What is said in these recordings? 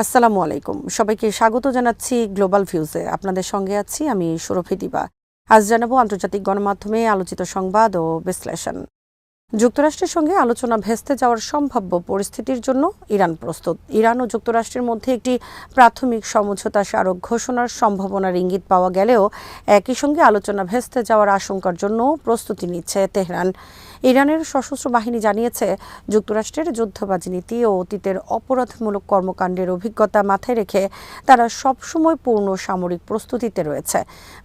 আসসালামু আলাইকুম। সবাইকে স্বাগত জানাচ্ছি গ্লোবাল ভিউজে। আপনাদের সঙ্গে আছি আমি সুরভি দিবা। আজ জানাবো আন্তর্জাতিক গণমাধ্যমে আলোচিত সংবাদ ও বিশ্লেষণ। যুক্তরাষ্ট্রের সঙ্গে আলোচনা ভেস্তে যাওয়ার সম্ভাব্য পরিস্থিতির জন্য ইরান প্রস্তুত। ইরান ও যুক্তরাষ্ট্রের মধ্যে একটি প্রাথমিক সমঝোতা স্মারক ঘোষণার সম্ভাবনার ইঙ্গিত পাওয়া গেলেও একই সঙ্গে আলোচনা ভেস্তে যাওয়ার আশঙ্কার জন্য প্রস্তুতি নিচ্ছে তেহরান। ইরানের সশস্ত্র বাহিনী জানিয়েছে, যুক্তরাষ্ট্রের যুদ্ধবাজি নীতি ও অতীতের অপরাধমূলক কর্মকাণ্ডের অভিজ্ঞতা মাথায় রেখে তারা সবসময় পূর্ণ সামরিক প্রস্তুতিতে রয়েছে।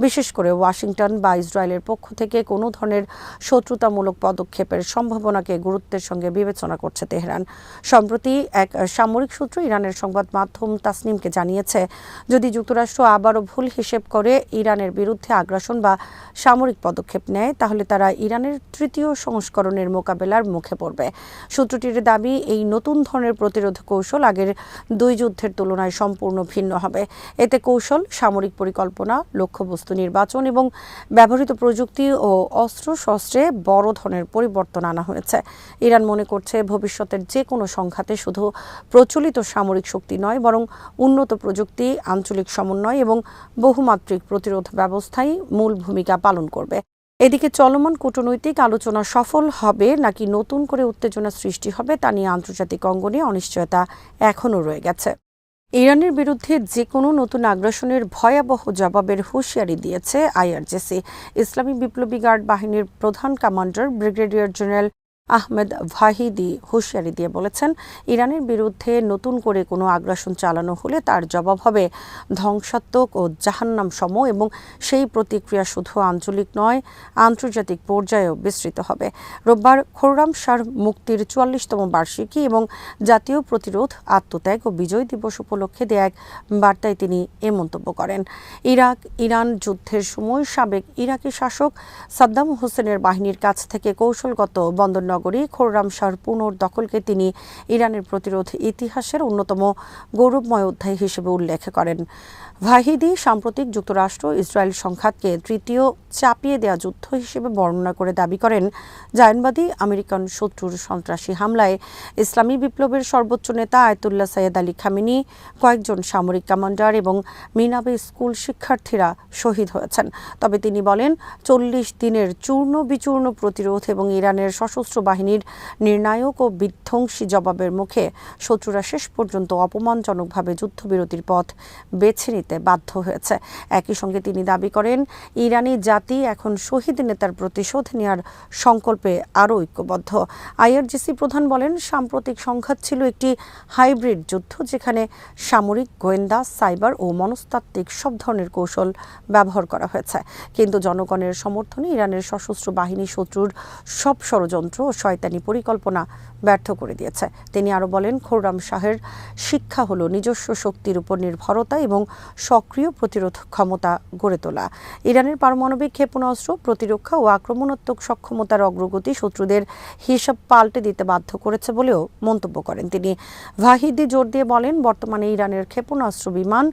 বিশেষ করে ওয়াশিংটন বা ইসরায়েলের পক্ষ থেকে কোনো ধরনের শত্রুতামূলক পদক্ষেপের সম্ভাবনাকে গুরুত্বের সঙ্গে বিবেচনা করছে তেহরান। সম্প্রতি এক সামরিক সূত্র ইরানের সংবাদ মাধ্যম তাসনিমকে জানিয়েছে, যদি যুক্তরাষ্ট্র আবারও ভুল হিসেব করে ইরানের বিরুদ্ধে আগ্রাসন বা সামরিক পদক্ষেপ নেয়, তাহলে তারা ইরানের তৃতীয় সংস্করণের মোকাবেলার মুখে পড়বে। সূত্রটির দাবি, এই নতুন ধরনের প্রতিরোধ কৌশল আগের দুই যুদ্ধের তুলনায় সম্পূর্ণ ভিন্ন হবে। এতে কৌশল, সামরিক পরিকল্পনা, লক্ষ্যবস্তু নির্বাচন এবং ব্যবহৃত প্রযুক্তি ও অস্ত্রশস্ত্রে বড় ধরনের পরিবর্তন আনা হয়েছে। ইরান মনে করছে, ভবিষ্যতের যে কোনো সংঘাতে শুধু প্রচলিত সামরিক শক্তি নয়, বরং উন্নত প্রযুক্তি, আঞ্চলিক সমন্বয় এবং বহুমাত্রিক প্রতিরোধ ব্যবস্থাই মূল ভূমিকা পালন করবে। এদিকে চলমান কূটনৈতিক আলোচনা সফল হবে নাকি নতুন করে উত্তেজনা সৃষ্টি হবে তা নিয়ে আন্তর্জাতিক অঙ্গনে অনিশ্চয়তা এখনও রয়ে গেছে। ইরানের বিরুদ্ধে যে কোনো নতুন আগ্রাসনের ভয়াবহ জবাবের হুঁশিয়ারি দিয়েছে আইআরজিসি। ইসলামী বিপ্লবী গার্ড বাহিনীর প্রধান commander brigadier general Ahmed Vahidi হুঁশিয়ারি দিয়ে বলেছেন, ইরানের বিরুদ্ধে নতুন করে কোনো আগ্রাসন চালানো হলে তার জবাব হবে ধ্বংসাত্মক ও জাহান্নাম সম, এবং সেই প্রতিক্রিয়া শুধু আঞ্চলিক নয়, আন্তর্জাতিক পর্যায়েও বিস্তৃত হবে। রোববার খোররাম শাহ মুক্তির ৪৪তম বার্ষিকী এবং জাতীয় প্রতিরোধ, আত্মত্যাগ ও বিজয় দিবস উপলক্ষে দেয়া এক বার্তায় তিনি এ মন্তব্য করেন। ইরান যুদ্ধের সময় সাবেক ইরাকি শাসক সাদ্দাম হোসেনের বাহিনীর কাছ থেকে কৌশলগত বন্দরনগরী খোররাম শাহর পুনর্দখলকে তিনি ইরানের প্রতিরোধ ইতিহাসের অন্যতম গৌরবময় অধ্যায় হিসেবে উল্লেখ করেন। ভাহিদি সাম্প্রতিক যুক্তরাষ্ট্র ইসরায়েল সংঘাতকে তৃতীয় চাপিয়ে দেওয়া যুদ্ধ হিসেবে বর্ণনা করে দাবি করেন, জায়নবাদী আমেরিকান শত্রুর সন্ত্রাসী হামলায় ইসলামী বিপ্লবের সর্বোচ্চ নেতা আয়াতুল্লাহ সাইয়েদ আলী খামেনি, কয়েকজন সামরিক কমান্ডার এবং মিনাবে স্কুল শিক্ষার্থীরা শহীদ হয়েছেন। তবে তিনি বলেন, ৪০ দিনের চূর্ণ বিচূর্ণ প্রতিরোধ এবং ইরানের সশস্ত্র বাহিনীর নির্ণায়ক ও বিধ্বংসী জবাবের মুখে শত্রুরা শেষ পর্যন্ত অপমানজনকভাবে যুদ্ধবিরতির পথ বেছে নিতে বাধ্য হয়েছে। একই সঙ্গে তিনি দাবি করেন, ইরানি জাতি এখন শহীদ নেতার প্রতিশোধ নেওয়ার সংকল্পে আরও ঐক্যবদ্ধ। আইআরজিসি প্রধান বলেন, সাম্প্রতিক সংঘাত ছিল একটি হাইব্রিড যুদ্ধ, যেখানে সামরিক, গোয়েন্দা, সাইবার ও মনস্তাত্ত্বিক সব ধরনের কৌশল ব্যবহার করা হয়েছে। কিন্তু জনগণের সমর্থনে ইরানের সশস্ত্র বাহিনী শত্রুর সব ষড়যন্ত্র ও শয়তানি পরিকল্পনা ব্যর্থ করে দিয়েছে। তিনি আরও বলেন, খোররাম শাহের শিক্ষা হলো নিজস্ব শক্তির উপর নির্ভরতা এবং সক্রিয় প্রতিরোধ ক্ষমতা গড়ে তোলা। ইরানের পারমাণবিক ক্ষেপণাস্ত্র, প্রতিরক্ষা ও আক্রমণাত্মক সক্ষমতার অগ্রগতি শত্রুদের হিসাব পাল্টে দিতে বাধ্য করেছে বলেও মন্তব্য করেন তিনি। ভাহিদি জোর দিয়ে বলেন, বর্তমানে ইরানের ক্ষেপণাস্ত্র, বিমান,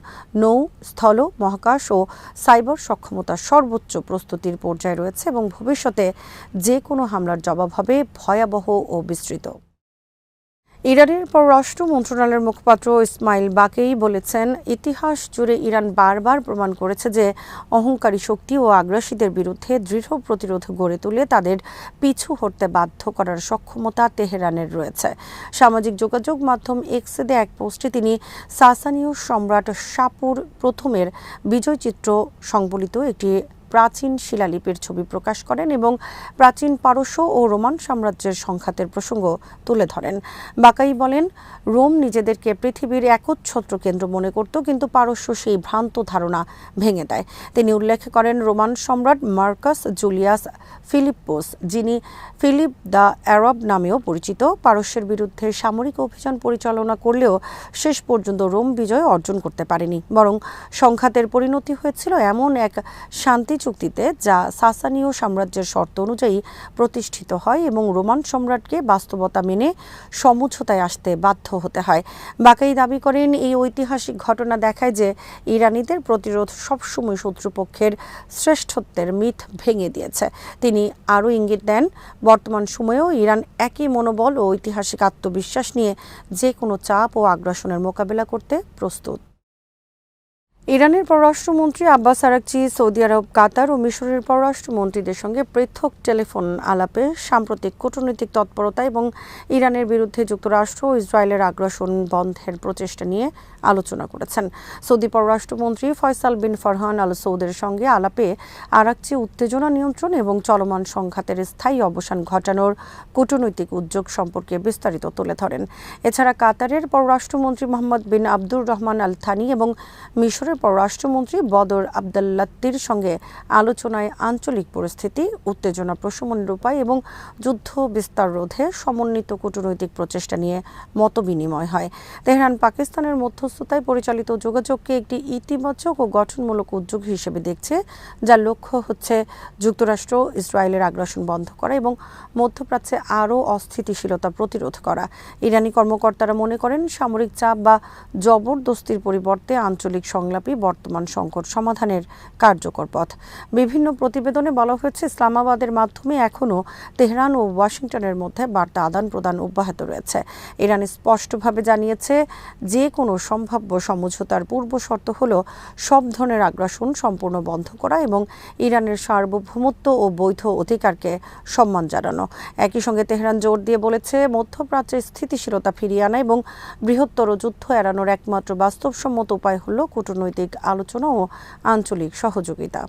নৌ, স্থল, মহাকাশ ও সাইবার সক্ষমতা সর্বোচ্চ প্রস্তুতির পর্যায়ে রয়েছে এবং ভবিষ্যতে যে কোনো হামলার জবাব হবে ভয়াবহ ও বিস্তৃত। ইরানের পররাষ্ট্র মন্ত্রণালয়ের মুখপাত্র ইসমাইল বাকেই বলেছেন, ইতিহাস জুড়ে ইরান বারবার প্রমাণ করেছে যে অহংকারী শক্তি ও আগ্রাসীদের বিরুদ্ধে দৃঢ় প্রতিরোধ গড়ে তুলে তাদের পিছু হটতে বাধ্য করার সক্ষমতা তেহরানের রয়েছে। সামাজিক যোগাযোগ মাধ্যম এক্সে দেয়া এক পোস্টে তিনি সাসানীয় সম্রাট শাপুর প্রথমের বিজয়চিত্র সংবলিত একটি প্রাচীন শিলালিপির ছবি প্রকাশ করেন এবং প্রাচীন পারস্য ও রোমান সাম্রাজ্যের সংঘাতের প্রসঙ্গ তুলে ধরেন। বাকাই বলেন, রোম নিজেদেরকে পৃথিবীর একচ্ছত্র কেন্দ্র মনে করত, কিন্তু পারস্য সেই ভ্রান্ত ধারণা ভেঙে দেয়। তিনি উল্লেখ করেন, রোমান সম্রাট মার্কাস জুলিয়াস ফিলিপ্পোস, যিনি ফিলিপ দ্য অ্যারব নামেও পরিচিত, পারস্যের বিরুদ্ধে সামরিক অভিযান পরিচালনা করলেও শেষ পর্যন্ত রোম বিজয় অর্জন করতে পারেনি, বরং সংঘাতের পরিণতি হয়েছিল এমন এক শান্তি চুক্তিতে যা সাসানীয় সাম্রাজ্যের শর্ত অনুযায়ী প্রতিষ্ঠিত হয় এবং রোমান সম্রাটকে বাস্তবতা মেনে সমঝোতায় আসতে বাধ্য হতে হয়। বাকাই দাবি করেন, এই ঐতিহাসিক ঘটনা দেখায় যে ইরানিদের প্রতিরোধ সবসময় শত্রুপক্ষের শ্রেষ্ঠত্বের মিথ ভেঙে দিয়েছে। তিনি আরও ইঙ্গিত দেন, বর্তমান সময়েও ইরান একই মনোবল ও ঐতিহাসিক আত্মবিশ্বাস নিয়ে যে কোনো চাপ ও আগ্রাসনের মোকাবেলা করতে প্রস্তুত। ইরানের পররাষ্ট্রমন্ত্রী আব্বাস আরাকচি সৌদি আরব, কাতার ও মিশরের পররাষ্ট্রমন্ত্রীদের সঙ্গে পৃথক টেলিফোন আলাপে সাম্প্রতিক কূটনৈতিক তৎপরতা এবং ইরানের বিরুদ্ধে যুক্তরাষ্ট্র ও ইসরায়েলের আগ্রাসন বন্ধের প্রচেষ্টা নিয়ে আলোচনা করেছেন। সৌদি পররাষ্ট্রমন্ত্রী ফয়সাল বিন ফরহান আল সৌদের সঙ্গে আলাপে আরাকচি উত্তেজনা নিয়ন্ত্রণ এবং চলমান সংঘাতের স্থায়ী অবসান ঘটানোর কূটনৈতিক উদ্যোগ সম্পর্কে বিস্তারিত তুলে ধরেন। এছাড়া কাতারের পররাষ্ট্রমন্ত্রী মোহাম্মদ বিন আব্দুর রহমান আল থানি এবং মিশরের পররাষ্ট্রমন্ত্রী বদর আবদুল্লাত্তির সঙ্গে আলোচনায় আঞ্চলিক পরিস্থিতি, উত্তেজনা প্রশমনের উপায় এবং যুদ্ধ বিস্তার রোধে সমন্বিত কূটনৈতিক প্রচেষ্টা নিয়ে মতবিনিময় হয়। তেহরান পাকিস্তানের মধ্যস্থতায় পরিচালিত যোগাযোগকে একটি ইতিবাচক ও গঠনমূলক উদ্যোগ হিসেবে দেখছে, যার লক্ষ্য হচ্ছে যুক্তরাষ্ট্র ইসরায়েলের আগ্রাসন বন্ধ করা এবং মধ্যপ্রাচ্যে আরও অস্থিতিশীলতা প্রতিরোধ করা। ইরানি কর্মকর্তারা মনে করেন, সামরিক চাপ বা জবরদস্তির পরিবর্তে আঞ্চলিক সংলাপই বর্তমান সংকট সমাধানের কার্যকর পথ। বিভিন্ন প্রতিবেদনে বলা হয়েছে, ইসলামাবাদের মাধ্যমে এখনও তেহরান ও ওয়াশিংটনের মধ্যে বার্তা আদান প্রদান অব্যাহত রয়েছে। ইরান স্পষ্টভাবে জানিয়েছে, যে কোনো সম্ভাব্য সমঝোতার পূর্ব শর্ত হল সব ধরনের আগ্রাসন সম্পূর্ণ বন্ধ করা এবং ইরানের সার্বভৌমত্ব ও বৈধ অধিকারকে সম্মান জানানো। একই সঙ্গে তেহরান জোর দিয়ে বলেছে, মধ্যপ্রাচ্যে স্থিতিশীলতা ফিরিয়ে আনা এবং বৃহত্তর যুদ্ধ এড়ানোর একমাত্র বাস্তবসম্মত উপায় হল কূটনৈতিক আলোচনা ও আঞ্চলিক সহযোগিতা।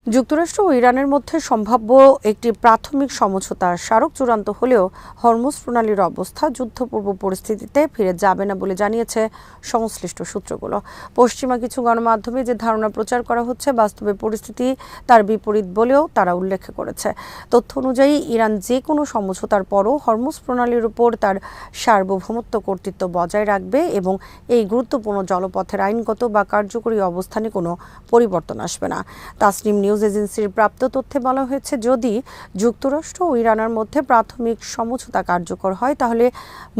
যুক্তরাষ্ট্র ও ইরানের মধ্যে সম্ভাব্য একটি প্রাথমিক সমঝোতা স্মারক চূড়ান্ত হলেও হরমুজ প্রণালীর অবস্থা যুদ্ধপূর্ব পরিস্থিতিতে ফিরে যাবে না বলে জানিয়েছে সংশ্লিষ্ট সূত্রগুলো। পশ্চিমা কিছু গণমাধ্যমে যে ধারণা প্রচার করা হচ্ছে, বাস্তবে পরিস্থিতি তার বিপরীত বলেও তারা উল্লেখ করেছে। তথ্য অনুযায়ী ইরান যে কোনো সমঝোতার পরও হরমুজ প্রণালীর উপর তার সার্বভৌমত্ব কর্তৃত্ব বজায় রাখবে এবং এই গুরুত্বপূর্ণ জলপথের আইনগত বা কার্যকরী অবস্থানে কোনো পরিবর্তন আসবে না। তাসনিম নিউজ এজেন্সির প্রাপ্ত তথ্যে বলা হয়েছে, যদি যুক্তরাষ্ট্র ও ইরানের মধ্যে প্রাথমিক সমঝোতা কার্যকর হয়, তাহলে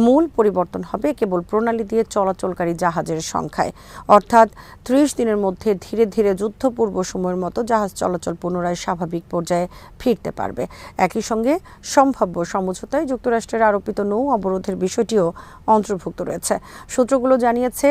মূল পরিবর্তন হবে কেবল প্রণালী দিয়ে চলাচলকারী জাহাজের সংখ্যায়। অর্থাৎ 30 দিনের মধ্যে ধীরে ধীরে যুদ্ধপূর্ব সময়ের মতো জাহাজ চলাচল পুনরায় স্বাভাবিক পর্যায়ে ফিরতে পারবে। একই সঙ্গে সম্ভাব্য সমঝোতায় যুক্তরাষ্ট্রের আরোপিত নৌ অবরোধের বিষয়টিও অন্তর্ভুক্ত রয়েছে। সূত্রগুলো জানিয়েছে,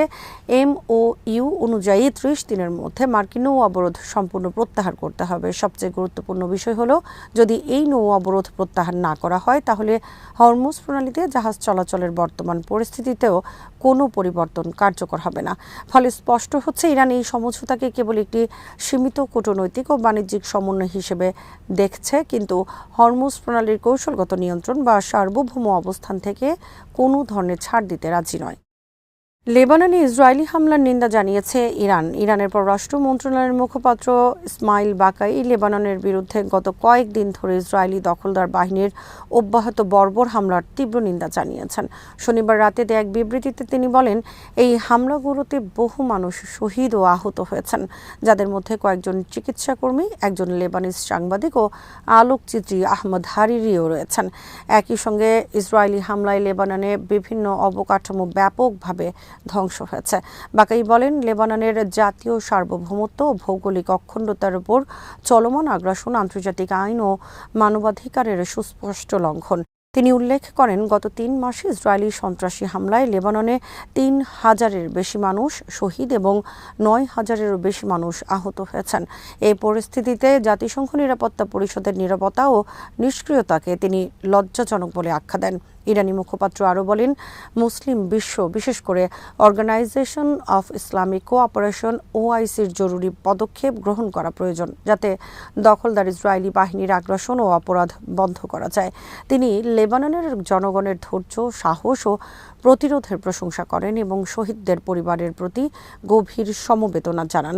MOU অনুযায়ী 30 দিনের মধ্যে মার্কিন নৌ অবরোধ সম্পূর্ণ প্রত্যাহার করতে হবে। সবচেয়ে গুরুত্বপূর্ণ বিষয় হলো, যদি এই নৌ অবরোধ প্রত্যাহার না করা হয়, তাহলে হরমুজ প্রণালীতে জাহাজ চলাচলের বর্তমান পরিস্থিতিতেও কোনো পরিবর্তন কার্যকর হবে না। ফলে স্পষ্ট হচ্ছে, ইরান এই সমঝোতাকে কেবল একটি সীমিত কূটনৈতিক ও বাণিজ্যিক সমন্বয় হিসেবে দেখছে, কিন্তু হরমুজ প্রণালীর কৌশলগত নিয়ন্ত্রণ বা সার্বভৌম অবস্থান থেকে কোনো ধরনের ছাড় দিতে রাজি নয়। লেবাননে ইসরায়েলি হামলার নিন্দা জানিয়েছে ইরান। ইরানের পররাষ্ট্র মন্ত্রণালয়ের মুখপাত্র ইসমাইল বাকাই লেবাননের বিরুদ্ধে গত কয়েকদিন ধরে ইসরায়েলি দখলদার বাহিনীর অব্যাহত বর্বর হামলার তীব্র নিন্দা জানিয়েছেন। শনিবার রাতে দেয়া এক বিবৃতিতে তিনি বলেন, এই হামলাগুলোতে বহু মানুষ শহীদ ও আহত হয়েছেন, যাদের মধ্যে কয়েকজন চিকিৎসাকর্মী, একজন লেবানিজ সাংবাদিক ও আলোকচিত্রী আহমদ হারিরিও রয়েছেন। একই সঙ্গে ইসরায়েলি হামলায় লেবাননে বিভিন্ন অবকাঠামো ব্যাপকভাবে ধ্বংস হয়েছে। বাকাই বলেন, লেবাননের জাতীয় সার্বভৌমত্ব ও ভৌগোলিক অখণ্ডতার উপর চলমান আগ্রাসন আন্তর্জাতিক আইন ও মানবাধিকারের সুস্পষ্ট লঙ্ঘন। তিনি উল্লেখ করেন, গত 3 মাসে ইসরায়েলি সন্ত্রাসী হামলায় লেবাননে 3000-এর বেশি মানুষ শহীদ এবং 9000-এরও বেশি মানুষ আহত হয়েছেন। এই পরিস্থিতিতে জাতিসংঘ নিরাপত্তা পরিষদের নীরবতা ও নিষ্ক্রিয়তাকে তিনি লজ্জাজনক বলে আখ্যা দেন। ইরানি মুখপাত্র আরও বলেন, মুসলিম বিশ্ব, বিশেষ করে অর্গানাইজেশন অফ ইসলামিক কোঅপারেশন OICর জরুরি পদক্ষেপ গ্রহণ করা প্রয়োজন, যাতে দখলদার ইসরায়েলি বাহিনীর আগ্রাসন ও অপরাধ বন্ধ করা যায়। তিনি লেবাননের জনগণের ধৈর্য, সাহস ও প্রতিরোধের প্রশংসা করেন এবং শহীদদের পরিবারের প্রতি গভীর সমবেদনা জানান।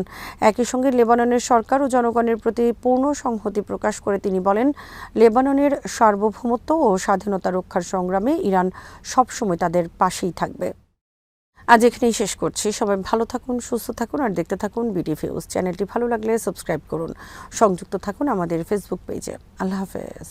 একই সঙ্গে লেবাননের সরকার ও জনগণের প্রতি পূর্ণ সংহতি প্রকাশ করে তিনি বলেন, লেবাননের সার্বভৌমত্ব ও স্বাধীনতা রক্ষার সংগ্রামে ইরান সবসময় তাদের পাশেই থাকবে। আজ এখানেই শেষ করছি। সবাই ভালো থাকুন, সুস্থ থাকুন আর দেখতে থাকুন বিডি ভিউজ। চ্যানেলটি ভালো লাগলে সাবস্ক্রাইব করুন, সংযুক্ত থাকুন আমাদের ফেসবুক পেজে। আল্লাহ হাফেজ।